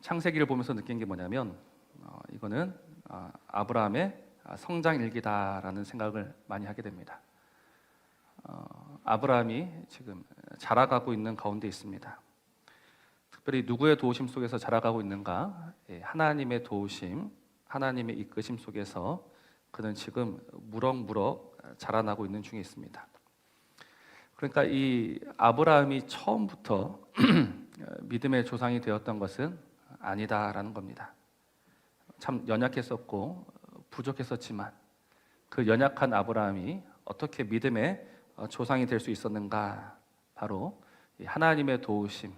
창세기를 보면서 느낀 게 뭐냐면 이거는 아브라함의 성장 일기다라는 생각을 많이 하게 됩니다. 아브라함이 지금 자라가고 있는 가운데 있습니다. 특별히 누구의 도우심 속에서 자라가고 있는가? 하나님의 도우심, 하나님의 이끄심 속에서 그는 지금 무럭무럭 자라나고 있는 중에 있습니다. 그러니까 이 아브라함이 처음부터 믿음의 조상이 되었던 것은 아니다라는 겁니다. 참 연약했었고 부족했었지만 그 연약한 아브라함이 어떻게 믿음의 조상이 될 수 있었는가? 바로 하나님의 도우심,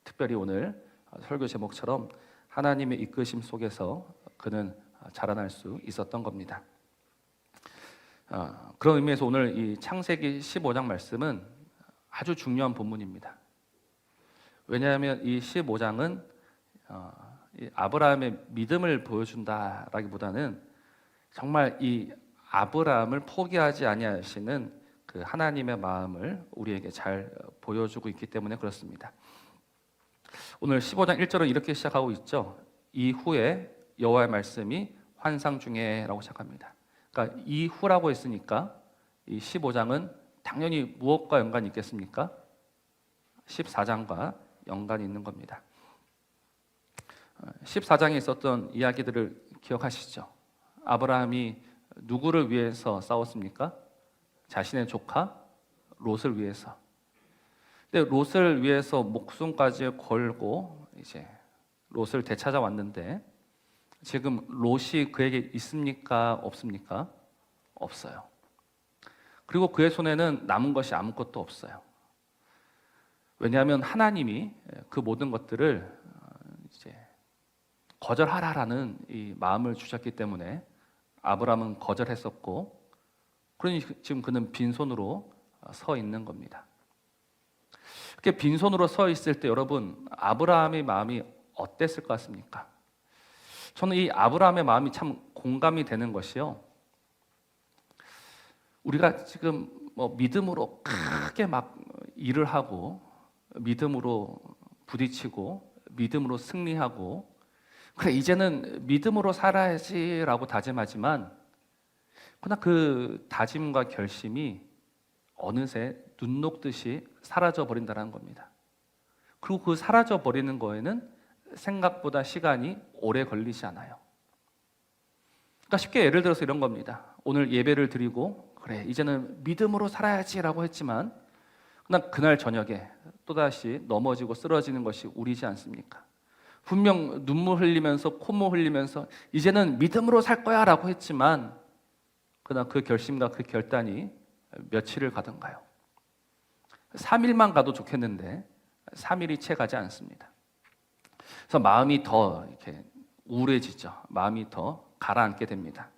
특별히 오늘 설교 제목처럼 하나님의 이끄심 속에서 그는 자라날 수 있었던 겁니다. 그런 의미에서 오늘 이 창세기 15장 말씀은 아주 중요한 본문입니다. 왜냐하면 이 15장은 아브라함의 믿음을 보여준다라기보다는 정말 이 아브라함을 포기하지 아니하시는 그 하나님의 마음을 우리에게 잘 보여주고 있기 때문에 그렇습니다. 오늘 15장 1절은 이렇게 시작하고 있죠. 이후에 여호와의 말씀이 환상 중에라고 시작합니다. 그러니까 이후라고 했으니까 이 15장은 당연히 무엇과 연관이 있겠습니까? 14장과 연관이 있는 겁니다. 14장에 있었던 이야기들을 기억하시죠? 아브라함이 누구를 위해서 싸웠습니까? 자신의 조카 롯을 위해서. 근데 롯을 위해서 목숨까지 걸고 이제 롯을 되찾아왔는데 지금 롯이 그에게 있습니까? 없습니까? 없어요. 그리고 그의 손에는 남은 것이 아무것도 없어요. 왜냐하면 하나님이 그 모든 것들을 이제 거절하라라는 이 마음을 주셨기 때문에 아브라함은 거절했었고, 그러니 지금 그는 빈손으로 서 있는 겁니다. 이렇게 빈손으로 서 있을 때 여러분, 아브라함의 마음이 어땠을 것 같습니까? 저는 이 아브라함의 마음이 참 공감이 되는 것이요, 우리가 지금 믿음으로 크게 막 일을 하고 믿음으로 부딪히고 믿음으로 승리하고, 그래 이제는 믿음으로 살아야지라고 다짐하지만 그러나 그 다짐과 결심이 어느새 눈 녹듯이 사라져 버린다는 겁니다. 그리고 그 사라져 버리는 거에는 생각보다 시간이 오래 걸리지 않아요. 그러니까 쉽게 예를 들어서 이런 겁니다. 오늘 예배를 드리고 그래 이제는 믿음으로 살아야지라고 했지만 그러나 그날 저녁에 또다시 넘어지고 쓰러지는 것이 우리지 않습니까? 분명 눈물 흘리면서 콧물 흘리면서 이제는 믿음으로 살 거야 라고 했지만 그러나 그 결심과 그 결단이 며칠을 가던가요? 3일만 가도 좋겠는데 3일이 채 가지 않습니다. 그래서 마음이 더 이렇게 우울해지죠. 마음이 더 가라앉게 됩니다.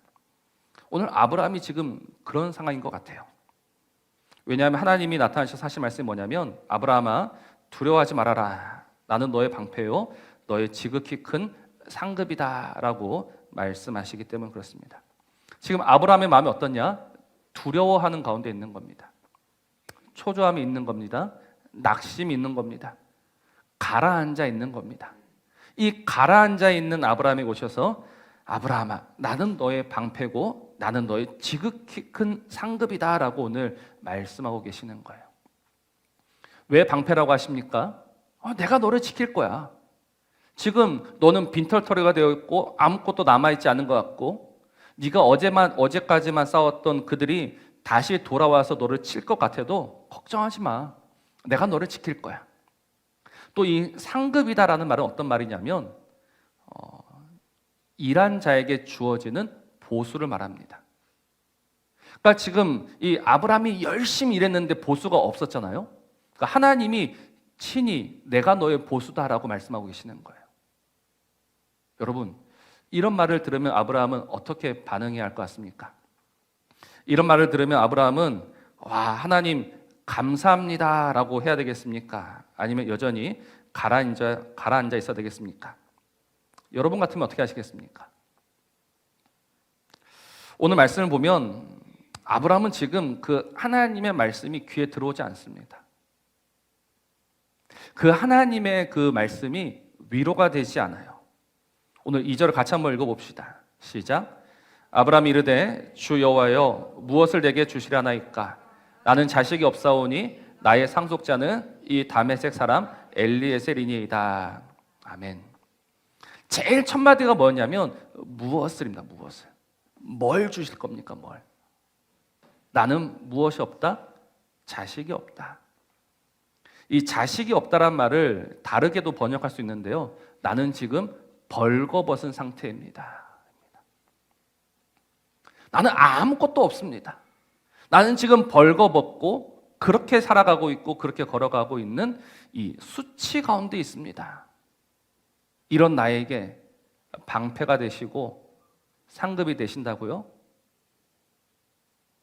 오늘 아브라함이 지금 그런 상황인 것 같아요. 왜냐하면 하나님이 나타나셔서 하신 말씀이 뭐냐면 아브라함아 두려워하지 말아라. 나는 너의 방패요 너의 지극히 큰 상급이다 라고 말씀하시기 때문에 그렇습니다. 지금 아브라함의 마음이 어떻냐? 두려워하는 가운데 있는 겁니다. 초조함이 있는 겁니다. 낙심이 있는 겁니다. 가라앉아 있는 겁니다. 이 가라앉아 있는 아브라함에게 오셔서 아브라함아 나는 너의 방패고 나는 너의 지극히 큰 상급이다 라고 오늘 말씀하고 계시는 거예요. 왜 방패라고 하십니까? 내가 너를 지킬 거야. 지금 너는 빈털터리가 되어 있고 아무것도 남아있지 않은 것 같고 네가 어제까지만 싸웠던 그들이 다시 돌아와서 너를 칠 것 같아도 걱정하지 마. 내가 너를 지킬 거야. 또 이 상급이다라는 말은 어떤 말이냐면 일한 자에게 주어지는 보수를 말합니다. 그러니까 지금 이 아브라함이 열심히 일했는데 보수가 없었잖아요. 그러니까 하나님이 친히 내가 너의 보수다라고 말씀하고 계시는 거예요. 여러분, 이런 말을 들으면 아브라함은 어떻게 반응해야 할 것 같습니까? 이런 말을 들으면 아브라함은 와 하나님 감사합니다 라고 해야 되겠습니까? 아니면 여전히 가라앉아 있어야 되겠습니까? 여러분 같으면 어떻게 하시겠습니까? 오늘 말씀을 보면 아브라함은 지금 그 하나님의 말씀이 귀에 들어오지 않습니다. 그 하나님의 그 말씀이 위로가 되지 않아요. 오늘 2절을 같이 한번 읽어봅시다. 시작. 아브라함이 이르되 주 여호와여 무엇을 내게 주시려나이까? 나는 자식이 없사오니 나의 상속자는 이 다메섹 사람 엘리에셀이니이다. 아멘. 제일 첫 마디가 뭐냐면 무엇을입니다. 무엇을. 뭘 주실 겁니까? 뭘. 나는 무엇이 없다? 자식이 없다. 이 자식이 없다란 말을 다르게도 번역할 수 있는데요. 나는 지금 벌거벗은 상태입니다. 나는 아무것도 없습니다. 나는 지금 벌거벗고 그렇게 살아가고 있고 그렇게 걸어가고 있는 이 수치 가운데 있습니다. 이런 나에게 방패가 되시고 상급이 되신다고요?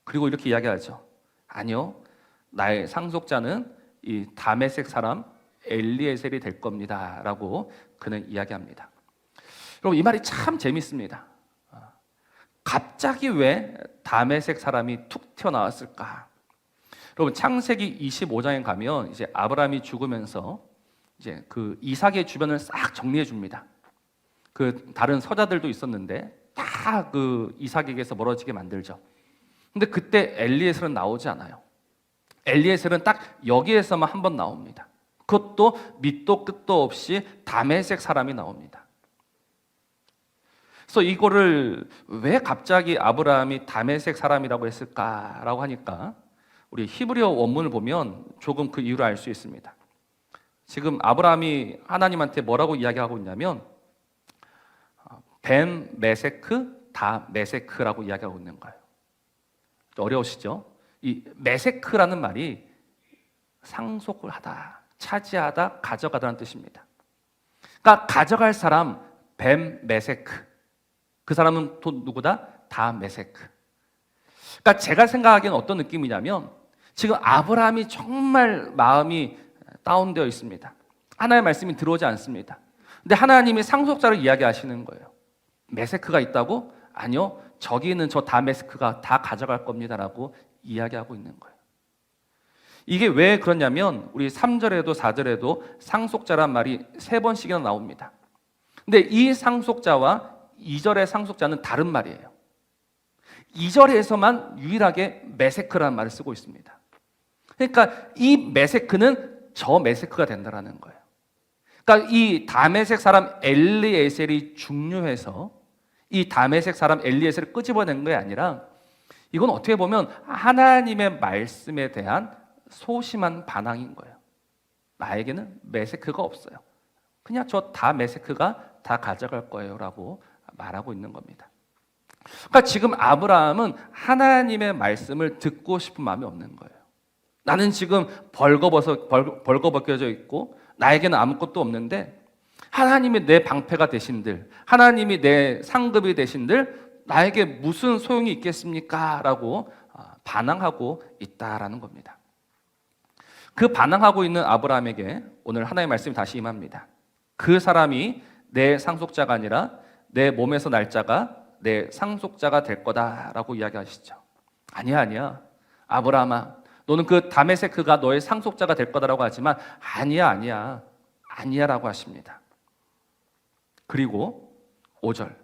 그리고 이렇게 이야기하죠. 아니요. 나의 상속자는 이 다메섹 사람 엘리에셀이 될 겁니다. 라고 그는 이야기합니다. 여러분, 이 말이 참 재밌습니다. 갑자기 왜 다메섹 사람이 툭 튀어나왔을까? 여러분, 창세기 25장에 가면 이제 아브라함이 죽으면서 이제 그 이삭의 주변을 싹 정리해 줍니다. 그 다른 서자들도 있었는데 다 그 이삭에게서 멀어지게 만들죠. 근데 그때 엘리에셀은 나오지 않아요. 엘리에셀은 딱 여기에서만 한 번 나옵니다. 그것도 밑도 끝도 없이 다메섹 사람이 나옵니다. 그래서 이거를 왜 갑자기 아브라함이 다메섹 사람이라고 했을까라고 하니까 우리 히브리어 원문을 보면 조금 그 이유를 알 수 있습니다. 지금 아브라함이 하나님한테 뭐라고 이야기하고 있냐면 벤 메세크 다 메세크라고 이야기하고 있는 거예요. 어려우시죠? 이 메세크라는 말이 상속을 하다, 차지하다, 가져가다는 뜻입니다. 그러니까 가져갈 사람 벤 메세크, 그 사람은 또 누구다? 다 메세크. 그러니까 제가 생각하기에는 어떤 느낌이냐면 지금 아브라함이 정말 마음이 다운되어 있습니다. 하나님의 말씀이 들어오지 않습니다. 근데 하나님이 상속자를 이야기하시는 거예요. 메세크가 있다고? 아니요. 저기 있는 저 다 메세크가 다 가져갈 겁니다라고 이야기하고 있는 거예요. 이게 왜 그러냐면 우리 3절에도 4절에도 상속자란 말이 3번씩이나 나옵니다. 근데 이 상속자와 2절의 상속자는 다른 말이에요. 2절에서만 유일하게 메세크라는 말을 쓰고 있습니다. 그러니까 이 메세크는 저 메세크가 된다라는 거예요. 그러니까 이 다메섹 사람 엘리에셀이 중요해서 이 다메섹 사람 엘리에셀을 끄집어낸 게 아니라 이건 어떻게 보면 하나님의 말씀에 대한 소심한 반항인 거예요. 나에게는 메세크가 없어요. 그냥 저 다 메세크가 다 가져갈 거예요 라고 말하고 있는 겁니다. 그러니까 지금 아브라함은 하나님의 말씀을 듣고 싶은 마음이 없는 거예요. 나는 지금 벌거벗겨져 있고 나에게는 아무것도 없는데 하나님이 내 방패가 되신들, 하나님이 내 상급이 되신들 나에게 무슨 소용이 있겠습니까? 라고 반항하고 있다라는 겁니다. 그 반항하고 있는 아브라함에게 오늘 하나님의 말씀이 다시 임합니다. 그 사람이 내 상속자가 아니라 내 몸에서 날 자가 내 상속자가 될 거다라고 이야기하시죠. 아니야. 아브라함아, 너는 그 다메섹크가 너의 상속자가 될 거다라고 하지만 아니야라고 하십니다. 그리고 5절,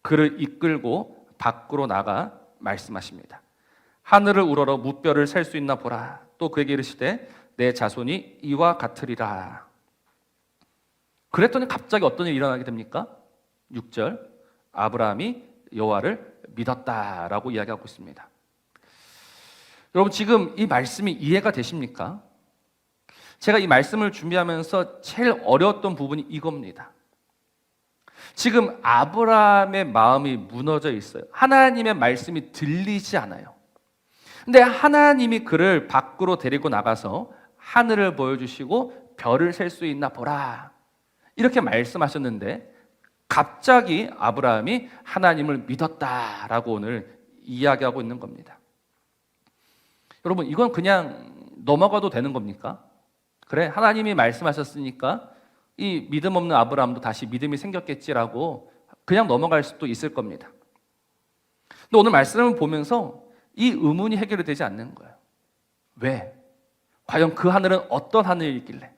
그를 이끌고 밖으로 나가 말씀하십니다. 하늘을 우러러 무뼈를 셀 수 있나 보라. 또 그에게 이르시되 내 자손이 이와 같으리라. 그랬더니 갑자기 어떤 일이 일어나게 됩니까? 6절, 아브라함이 여호와를 믿었다라고 이야기하고 있습니다. 여러분, 지금 이 말씀이 이해가 되십니까? 제가 이 말씀을 준비하면서 제일 어려웠던 부분이 이겁니다. 지금 아브라함의 마음이 무너져 있어요. 하나님의 말씀이 들리지 않아요. 근데 하나님이 그를 밖으로 데리고 나가서 하늘을 보여주시고 별을 셀 수 있나 보라, 이렇게 말씀하셨는데 갑자기 아브라함이 하나님을 믿었다라고 오늘 이야기하고 있는 겁니다. 여러분, 이건 그냥 넘어가도 되는 겁니까? 그래, 하나님이 말씀하셨으니까 이 믿음 없는 아브라함도 다시 믿음이 생겼겠지라고 그냥 넘어갈 수도 있을 겁니다. 근데 오늘 말씀을 보면서 이 의문이 해결이 되지 않는 거예요. 왜? 과연 그 하늘은 어떤 하늘이길래?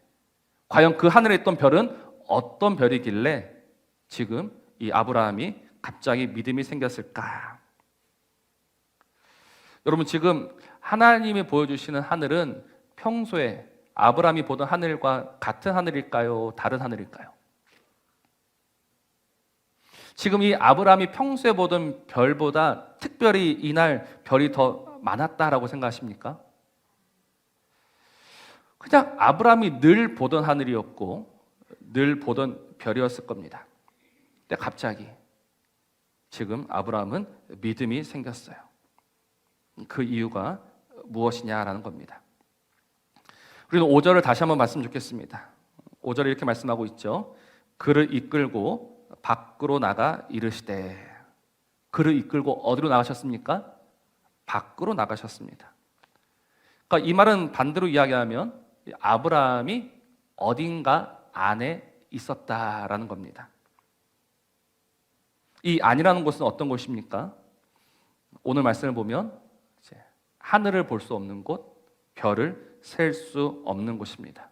과연 그 하늘에 있던 별은 어떤 별이길래 지금 이 아브라함이 갑자기 믿음이 생겼을까? 여러분, 지금 하나님이 보여주시는 하늘은 평소에 아브라함이 보던 하늘과 같은 하늘일까요? 다른 하늘일까요? 지금 이 아브라함이 평소에 보던 별보다 특별히 이날 별이 더 많았다라고 생각하십니까? 그냥 아브라함이 늘 보던 하늘이었고 늘 보던 별이었을 겁니다. 근데 갑자기 지금 아브라함은 믿음이 생겼어요. 그 이유가 무엇이냐라는 겁니다. 우리는 5절을 다시 한번 말씀 주겠습니다. 5절에 이렇게 말씀하고 있죠. 그를 이끌고 밖으로 나가 이르시되. 그를 이끌고 어디로 나가셨습니까? 밖으로 나가셨습니다. 그러니까 이 말은 반대로 이야기하면 아브라함이 어딘가 안에 있었다라는 겁니다. 이 안이라는 곳은 어떤 곳입니까? 오늘 말씀을 보면 하늘을 볼 수 없는 곳, 별을 셀 수 없는 곳입니다.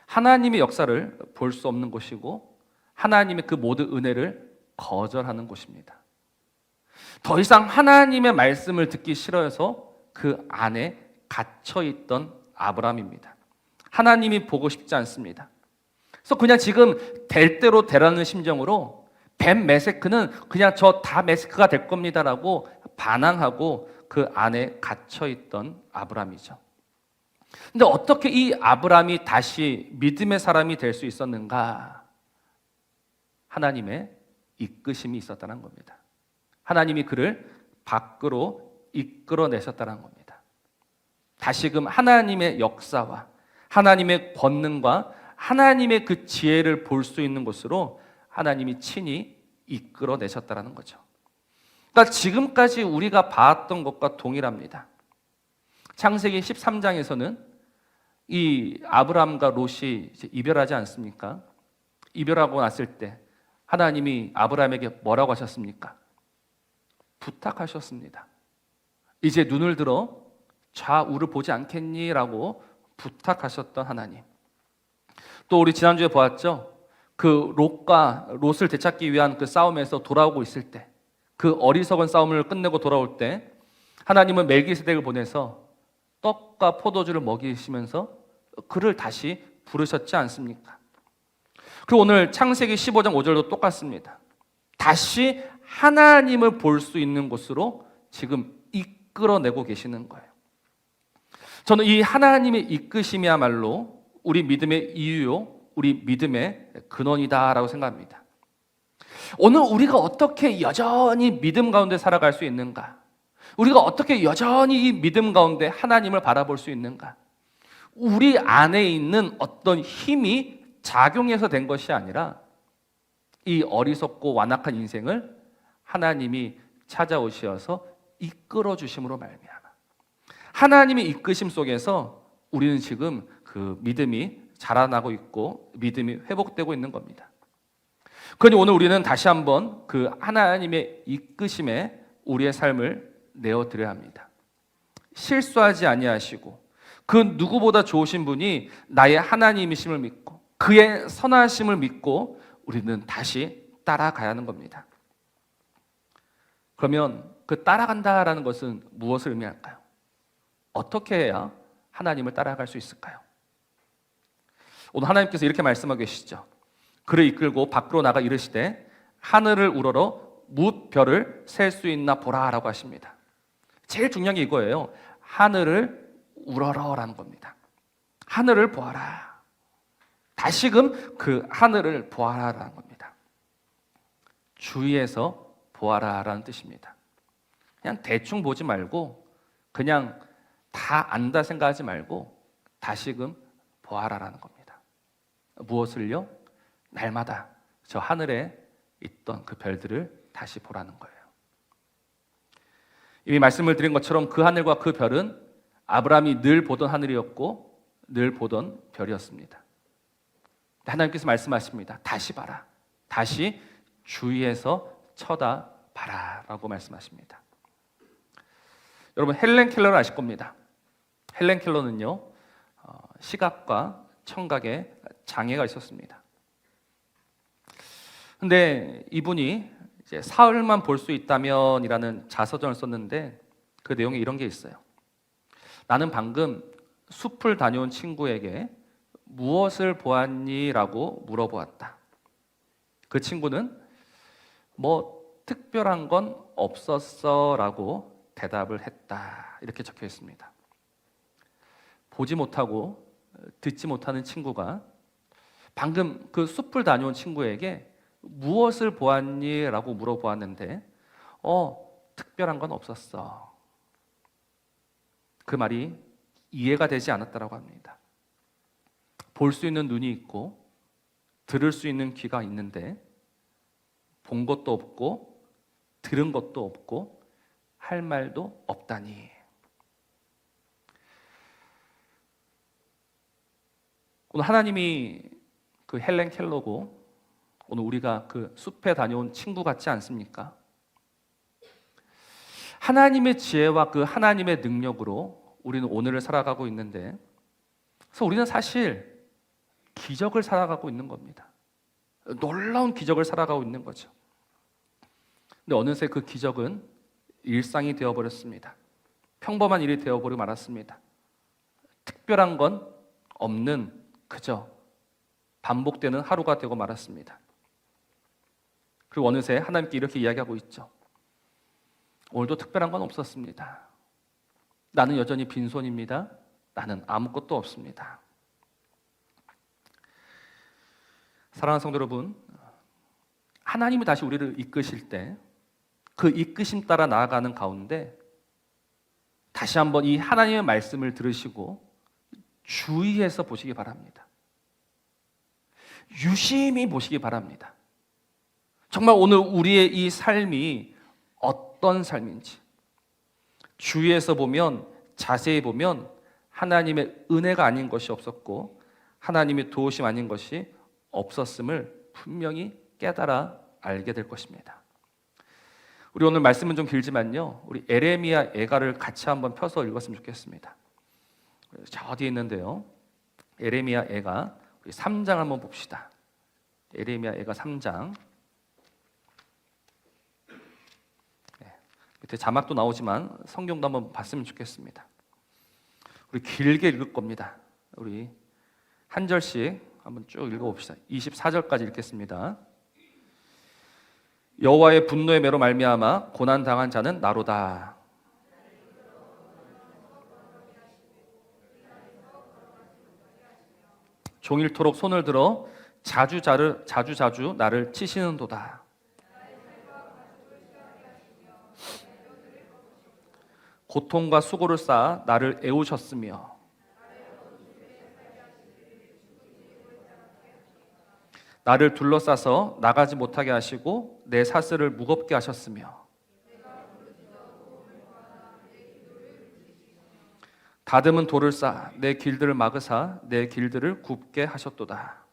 하나님의 역사를 볼 수 없는 곳이고 하나님의 그 모든 은혜를 거절하는 곳입니다. 더 이상 하나님의 말씀을 듣기 싫어해서 그 안에 갇혀있던 아브라함입니다. 하나님이 보고 싶지 않습니다. 그래서 그냥 지금 될 대로 되라는 심정으로 벤 메세크는 그냥 저 다 메세크가 될 겁니다라고 반항하고 그 안에 갇혀있던 아브라함이죠. 근데 어떻게 이 아브라함이 다시 믿음의 사람이 될 수 있었는가? 하나님의 이끄심이 있었다는 겁니다. 하나님이 그를 밖으로 이끌어내셨다는 겁니다. 다시금 하나님의 역사와 하나님의 권능과 하나님의 그 지혜를 볼 수 있는 곳으로 하나님이 친히 이끌어내셨다는 거죠. 그러니까 지금까지 우리가 봤던 것과 동일합니다. 창세기 13장에서는 이 아브라함과 롯이 이별하지 않습니까? 이별하고 났을 때 하나님이 아브라함에게 뭐라고 하셨습니까? 부탁하셨습니다. 이제 눈을 들어 좌우를 보지 않겠니? 라고 부탁하셨던 하나님. 또 우리 지난주에 보았죠? 그 롯을 되찾기 위한 그 싸움에서 돌아오고 있을 때, 그 어리석은 싸움을 끝내고 돌아올 때 하나님은 멜기세덱을 보내서 떡과 포도주를 먹이시면서 그를 다시 부르셨지 않습니까? 그리고 오늘 창세기 15장 5절도 똑같습니다. 다시 하나님을 볼 수 있는 곳으로 지금 이끌어내고 계시는 거예요. 저는 이 하나님의 이끄심이야말로 우리 믿음의 이유요, 우리 믿음의 근원이다라고 생각합니다. 오늘 우리가 어떻게 여전히 믿음 가운데 살아갈 수 있는가? 우리가 어떻게 여전히 이 믿음 가운데 하나님을 바라볼 수 있는가? 우리 안에 있는 어떤 힘이 작용해서 된 것이 아니라 이 어리석고 완악한 인생을 하나님이 찾아오셔서 이끌어 주심으로 말미암아 하나님의 이끄심 속에서 우리는 지금 그 믿음이 자라나고 있고 믿음이 회복되고 있는 겁니다. 그러니 오늘 우리는 다시 한번 그 하나님의 이끄심에 우리의 삶을 내어드려야 합니다. 실수하지 아니하시고 그 누구보다 좋으신 분이 나의 하나님이심을 믿고 그의 선하심을 믿고 우리는 다시 따라가야 하는 겁니다. 그러면 그 따라간다라는 것은 무엇을 의미할까요? 어떻게 해야 하나님을 따라갈 수 있을까요? 오늘 하나님께서 이렇게 말씀하고 계시죠. 그를 이끌고 밖으로 나가 이르시되 하늘을 우러러 뭇 별을 셀 수 있나 보라라고 하십니다. 제일 중요한 게 이거예요. 하늘을 우러러라는 겁니다. 하늘을 보아라. 다시금 그 하늘을 보아라라는 겁니다. 주위에서 보아라라는 뜻입니다. 그냥 대충 보지 말고 그냥 다 안다 생각하지 말고 다시금 보아라라는 겁니다. 무엇을요? 날마다 저 하늘에 있던 그 별들을 다시 보라는 거예요. 이미 말씀을 드린 것처럼 그 하늘과 그 별은 아브라함이 늘 보던 하늘이었고 늘 보던 별이었습니다. 하나님께서 말씀하십니다. 다시 봐라. 다시 주위에서 쳐다봐라 라고 말씀하십니다. 여러분 헬렌 켈러를 아실 겁니다. 헬렌 켈러는요 시각과 청각의 장애가 있었습니다. 근데 이분이 이제 사흘만 볼 수 있다면이라는 자서전을 썼는데 그 내용에 이런 게 있어요. 나는 방금 숲을 다녀온 친구에게 무엇을 보았니? 라고 물어보았다. 그 친구는 뭐 특별한 건 없었어 라고 대답을 했다. 이렇게 적혀 있습니다. 보지 못하고 듣지 못하는 친구가 방금 그 숲을 다녀온 친구에게 무엇을 보았니? 라고 물어보았는데 특별한 건 없었어. 그 말이 이해가 되지 않았다라고 합니다. 볼 수 있는 눈이 있고 들을 수 있는 귀가 있는데 본 것도 없고 들은 것도 없고 할 말도 없다니. 오늘 하나님이 그 헬렌 켈러고 오늘 우리가 그 숲에 다녀온 친구 같지 않습니까? 하나님의 지혜와 그 하나님의 능력으로 우리는 오늘을 살아가고 있는데, 그래서 우리는 사실 기적을 살아가고 있는 겁니다. 놀라운 기적을 살아가고 있는 거죠. 근데 어느새 그 기적은 일상이 되어버렸습니다. 평범한 일이 되어버리고 말았습니다. 특별한 건 없는 그저 반복되는 하루가 되고 말았습니다. 그리고 어느새 하나님께 이렇게 이야기하고 있죠. 오늘도 특별한 건 없었습니다. 나는 여전히 빈손입니다. 나는 아무것도 없습니다. 사랑하는 성도 여러분, 하나님이 다시 우리를 이끄실 때 그 이끄심 따라 나아가는 가운데 다시 한번 이 하나님의 말씀을 들으시고 주의해서 보시기 바랍니다. 유심히 보시기 바랍니다. 정말 오늘 우리의 이 삶이 어떤 삶인지 주위에서 보면, 자세히 보면 하나님의 은혜가 아닌 것이 없었고 하나님의 도우심 아닌 것이 없었음을 분명히 깨달아 알게 될 것입니다. 우리 오늘 말씀은 좀 길지만요, 우리 에레미야 애가를 같이 한번 펴서 읽었으면 좋겠습니다. 저 어디에 있는데요, 에레미야 애가 우리 3장 한번 봅시다. 에레미야 애가 3장. 밑에 자막도 나오지만 성경도 한번 봤으면 좋겠습니다. 우리 길게 읽을 겁니다. 우리 한 절씩 한번 쭉 읽어봅시다. 24절까지 읽겠습니다. 여호와의 분노의 매로 말미암아 고난 당한 자는 나로다. 종일토록 손을 들어 자주 나를 치시는도다. 고통과 수고를 쌓아 나를 애우셨으며 나를 둘러싸서 나가지 못하게 하시고 내 사슬을 무겁게 하셨으며 다듬은 돌을 쌓아 내 길들을 막으사 내 길들을 굽게 하셨도다.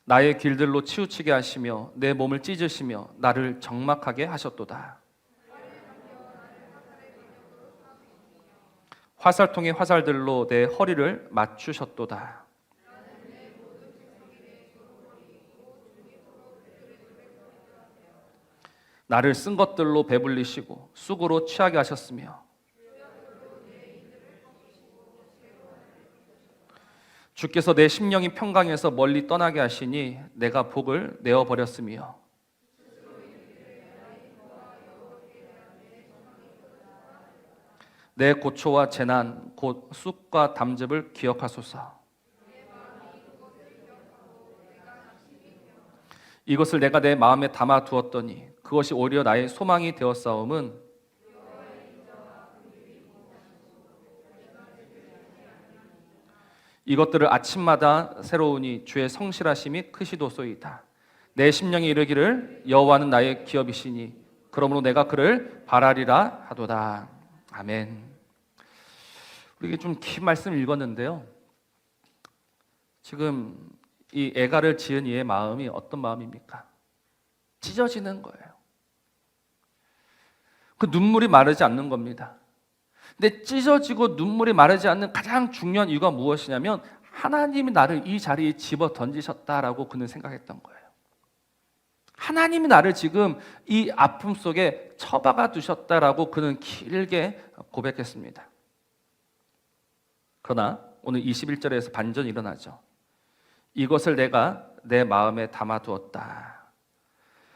나의 길들로 치우치게 하시며 내 몸을 찢으시며 나를 적막하게 하셨도다. 화살통의 화살들로 내 허리를 맞추셨도다. 나를 쓴 것들로 배불리시고 쑥으로 취하게 하셨으며 주께서 내 심령이 평강에서 멀리 떠나게 하시니 내가 복을 내어버렸으며 내 고초와 재난 곧 쑥과 담즙을 기억하소서. 이것을 내가 내 마음에 담아 두었더니 그것이 오히려 나의 소망이 되었사옴은 이것들을 아침마다 새로우니 주의 성실하심이 크시도소이다. 내 심령이 이르기를 여호와는 나의 기업이시니 그러므로 내가 그를 바라리라 하도다. 아멘. 우리 좀 긴 말씀을 읽었는데요, 지금 이 애가를 지은 이의 마음이 어떤 마음입니까? 찢어지는 거예요. 그 눈물이 마르지 않는 겁니다. 근데 찢어지고 눈물이 마르지 않는 가장 중요한 이유가 무엇이냐면 하나님이 나를 이 자리에 집어 던지셨다라고 그는 생각했던 거예요. 하나님이 나를 지금 이 아픔 속에 처박아 두셨다라고 그는 길게 고백했습니다. 그러나 오늘 21절에서 반전이 일어나죠. 이것을 내가 내 마음에 담아두었다.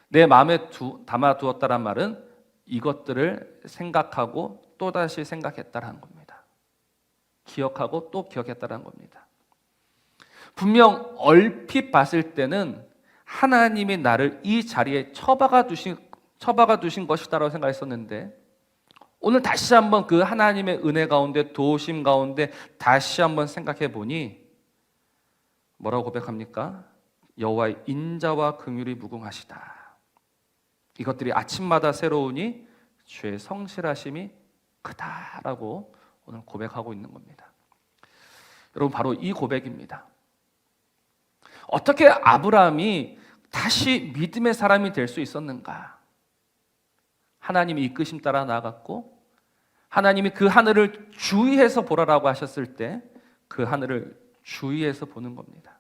내 마음에 담아두었다란 말은 이것들을 생각하고 또다시 생각했다라는 겁니다. 기억하고 또 기억했다라는 겁니다. 분명 얼핏 봤을 때는 하나님이 나를 이 자리에 처박아 두신 것이다라고 생각했었는데 오늘 다시 한번 그 하나님의 은혜 가운데 도우심 가운데 다시 한번 생각해 보니 뭐라고 고백합니까? 여호와의 인자와 긍휼이 무궁하시다. 이것들이 아침마다 새로우니 주의 성실하심이 크다라고 오늘 고백하고 있는 겁니다. 여러분 바로 이 고백입니다. 어떻게 아브라함이 다시 믿음의 사람이 될 수 있었는가? 하나님이 이끄심 따라 나아갔고 하나님이 그 하늘을 주의해서 보라라고 하셨을 때 그 하늘을 주의해서 보는 겁니다.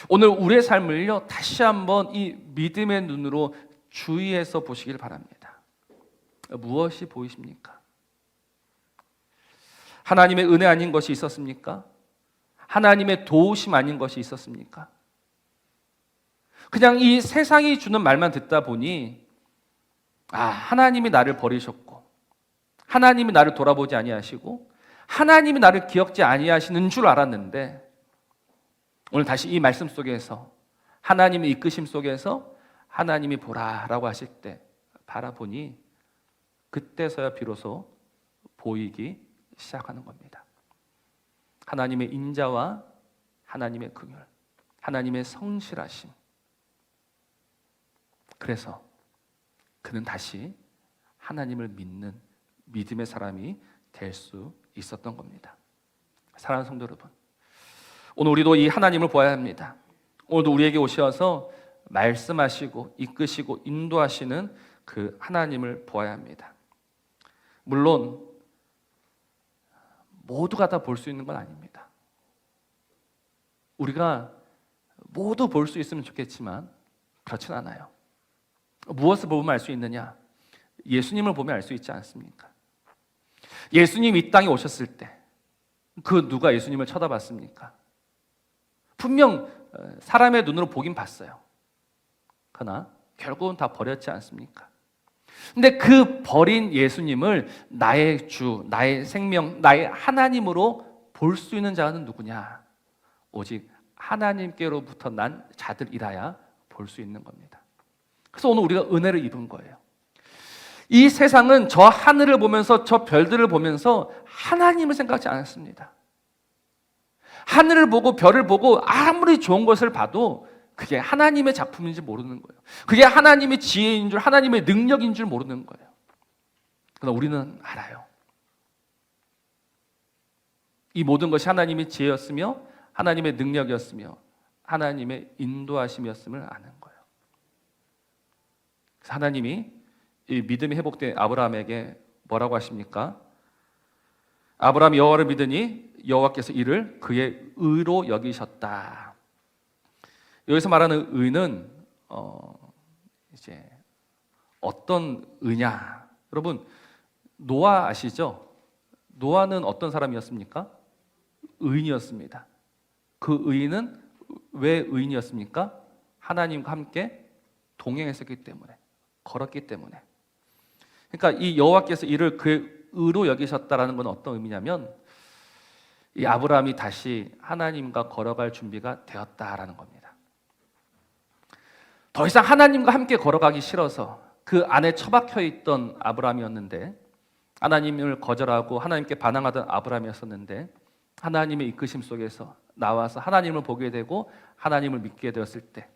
오늘 우리의 삶을요 다시 한번 이 믿음의 눈으로 주의해서 보시길 바랍니다. 무엇이 보이십니까? 하나님의 은혜 아닌 것이 있었습니까? 하나님의 도우심 아닌 것이 있었습니까? 그냥 이 세상이 주는 말만 듣다 보니 하나님이 나를 버리셨고 하나님이 나를 돌아보지 아니하시고 하나님이 나를 기억지 아니하시는 줄 알았는데 오늘 다시 이 말씀 속에서 하나님의 이끄심 속에서 하나님이 보라라고 하실 때 바라보니 그때서야 비로소 보이기 시작하는 겁니다. 하나님의 인자와 하나님의 긍휼, 하나님의 성실하심. 그래서 그는 다시 하나님을 믿는 믿음의 사람이 될 수 있었던 겁니다. 사랑하는 성도 여러분, 오늘 우리도 이 하나님을 보아야 합니다. 오늘도 우리에게 오셔서 말씀하시고 이끄시고 인도하시는 그 하나님을 보아야 합니다. 물론 모두가 다 볼 수 있는 건 아닙니다. 우리가 모두 볼 수 있으면 좋겠지만 그렇진 않아요. 무엇을 보면 알 수 있느냐? 예수님을 보면 알 수 있지 않습니까? 예수님이 이 땅에 오셨을 때 그 누가 예수님을 쳐다봤습니까? 분명 사람의 눈으로 보긴 봤어요. 그러나 결국은 다 버렸지 않습니까? 근데 그 버린 예수님을 나의 주, 나의 생명, 나의 하나님으로 볼 수 있는 자는 누구냐? 오직 하나님께로부터 난 자들이라야 볼 수 있는 겁니다. 그래서 오늘 우리가 은혜를 입은 거예요. 이 세상은 저 하늘을 보면서 저 별들을 보면서 하나님을 생각하지 않았습니다. 하늘을 보고 별을 보고 아무리 좋은 것을 봐도 그게 하나님의 작품인지 모르는 거예요. 그게 하나님의 지혜인 줄, 하나님의 능력인 줄 모르는 거예요. 그러나 우리는 알아요. 이 모든 것이 하나님의 지혜였으며 하나님의 능력이었으며 하나님의 인도하심이었음을 아는 거예요. 그래서 하나님이 이 믿음이 회복된 아브라함에게 뭐라고 하십니까? 아브라함이 여호와를 믿으니 여호와께서 이를 그의 의로 여기셨다. 여기서 말하는 의는 이제 어떤 의냐? 여러분 노아 아시죠? 노아는 어떤 사람이었습니까? 의인이었습니다. 그 의인은 왜 의인이었습니까? 하나님과 함께 동행했었기 때문에, 걸었기 때문에. 그러니까 이 여호와께서 이를 그의 의로 여기셨다라는 건 어떤 의미냐면 이 아브라함이 다시 하나님과 걸어갈 준비가 되었다라는 겁니다. 더 이상 하나님과 함께 걸어가기 싫어서 그 안에 처박혀 있던 아브라함이었는데, 하나님을 거절하고 하나님께 반항하던 아브라함이었었는데 하나님의 이끄심 속에서 나와서 하나님을 보게 되고 하나님을 믿게 되었을 때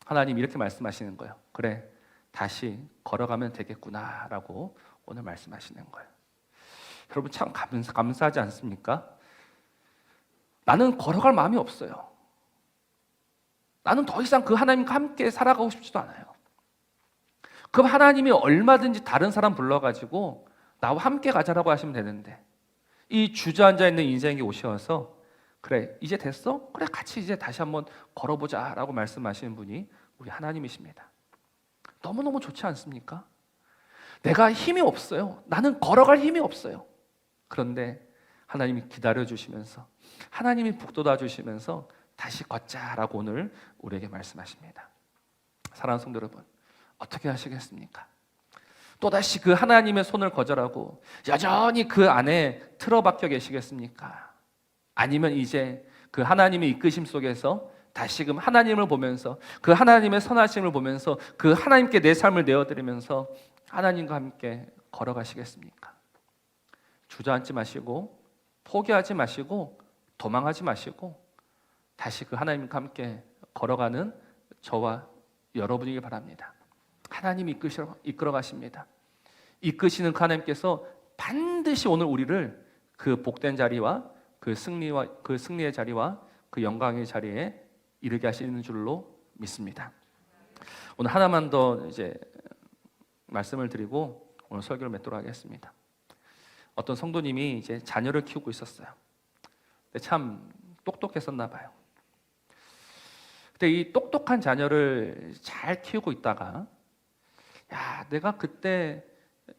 하나님이 이렇게 말씀하시는 거예요. 그래, 다시 걸어가면 되겠구나라고 오늘 말씀하시는 거예요. 여러분 참 감사하지 않습니까? 나는 걸어갈 마음이 없어요. 나는 더 이상 그 하나님과 함께 살아가고 싶지도 않아요. 그럼 하나님이 얼마든지 다른 사람 불러가지고 나와 함께 가자라고 하시면 되는데 이 주저앉아 있는 인생에 오셔서 그래 이제 됐어? 그래 같이 이제 다시 한번 걸어보자 라고 말씀하시는 분이 우리 하나님이십니다. 너무너무 좋지 않습니까? 내가 힘이 없어요. 나는 걸어갈 힘이 없어요. 그런데 하나님이 기다려주시면서 하나님이 북돋아 주시면서 다시 걷자라고 오늘 우리에게 말씀하십니다. 사랑하는 성도 여러분, 어떻게 하시겠습니까? 또다시 그 하나님의 손을 거절하고 여전히 그 안에 틀어박혀 계시겠습니까? 아니면 이제 그 하나님의 이끄심 속에서 다시금 하나님을 보면서 그 하나님의 선하심을 보면서 그 하나님께 내 삶을 내어드리면서 하나님과 함께 걸어가시겠습니까? 주저앉지 마시고 포기하지 마시고 도망하지 마시고 다시 그 하나님과 함께 걸어가는 저와 여러분이길 바랍니다. 하나님이 이끌어 가십니다. 이끄시는 그 하나님께서 반드시 오늘 우리를 그 복된 자리와 그 승리의 자리와 그 영광의 자리에 이르게 하시는 줄로 믿습니다. 오늘 하나만 더 이제 말씀을 드리고 오늘 설교를 맺도록 하겠습니다. 어떤 성도님이 이제 자녀를 키우고 있었어요. 근데 참 똑똑했었나 봐요. 근데 이 똑똑한 자녀를 잘 키우고 있다가 내가 그때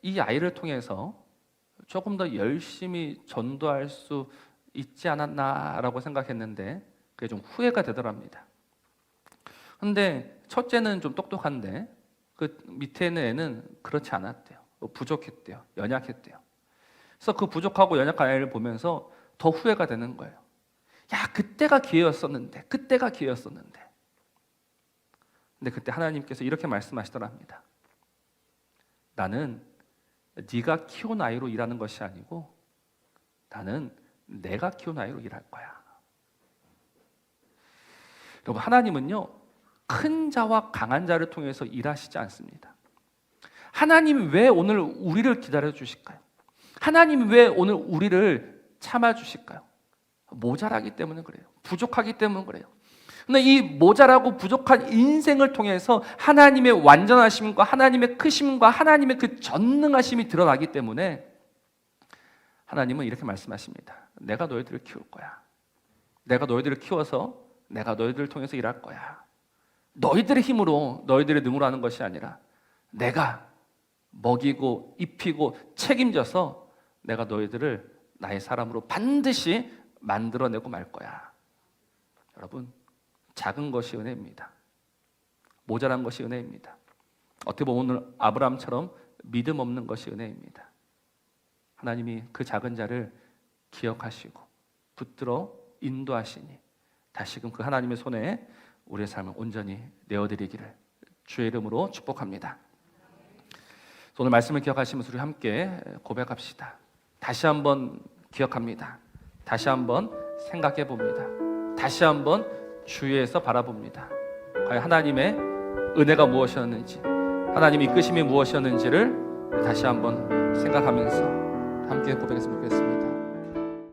이 아이를 통해서 조금 더 열심히 전도할 수 있지 않았나라고 생각했는데 그게 좀 후회가 되더랍니다. 근데 첫째는 좀 똑똑한데 그 밑에 있는 애는 그렇지 않았대요. 부족했대요. 연약했대요. 그래서 그 부족하고 연약한 아이를 보면서 더 후회가 되는 거예요. 그때가 기회였었는데 근데 그때 하나님께서 이렇게 말씀하시더랍니다. 나는 네가 키운 아이로 일하는 것이 아니고 나는 내가 키운 아이로 일할 거야. 여러분, 하나님은요 큰 자와 강한 자를 통해서 일하시지 않습니다. 하나님 왜 오늘 우리를 기다려 주실까요? 하나님 왜 오늘 우리를 참아 주실까요? 모자라기 때문에 그래요. 부족하기 때문에 그래요. 근데 이 모자라고 부족한 인생을 통해서 하나님의 완전하심과 하나님의 크심과 하나님의 그 전능하심이 드러나기 때문에 하나님은 이렇게 말씀하십니다. 내가 너희들을 키울 거야. 내가 너희들을 키워서 내가 너희들을 통해서 일할 거야. 너희들의 힘으로 너희들의 능으로 하는 것이 아니라 내가 먹이고 입히고 책임져서 내가 너희들을 나의 사람으로 반드시 만들어내고 말 거야. 여러분, 작은 것이 은혜입니다. 모자란 것이 은혜입니다. 어떻게 보면 오늘 아브라함처럼 믿음 없는 것이 은혜입니다. 하나님이 그 작은 자를 기억하시고 붙들어 인도하시니 다시금 그 하나님의 손에 우리의 삶을 온전히 내어드리기를 주의 이름으로 축복합니다. 오늘 말씀을 기억하시면서 우리 함께 고백합시다. 다시 한번 기억합니다. 다시 한번 생각해 봅니다. 다시 한번 주위에서 바라봅니다. 과연 하나님의 은혜가 무엇이었는지, 하나님의 이끄심이 무엇이었는지를 다시 한번 생각하면서 함께 고백했으면 좋겠습니다.